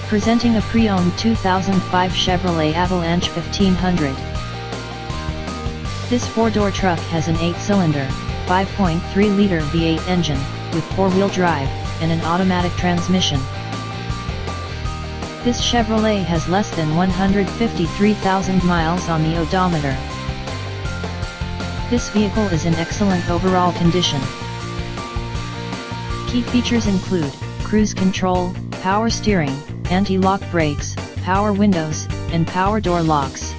Presenting a pre-owned 2005 Chevrolet Avalanche 1500. This four-door truck has an 8-cylinder, 5.3-liter V8 engine, with four-wheel drive, and an automatic transmission. This Chevrolet has less than 153,000 miles on the odometer. This vehicle is in excellent overall condition. Key features include cruise control, power steering, anti-lock brakes, power windows, and power door locks.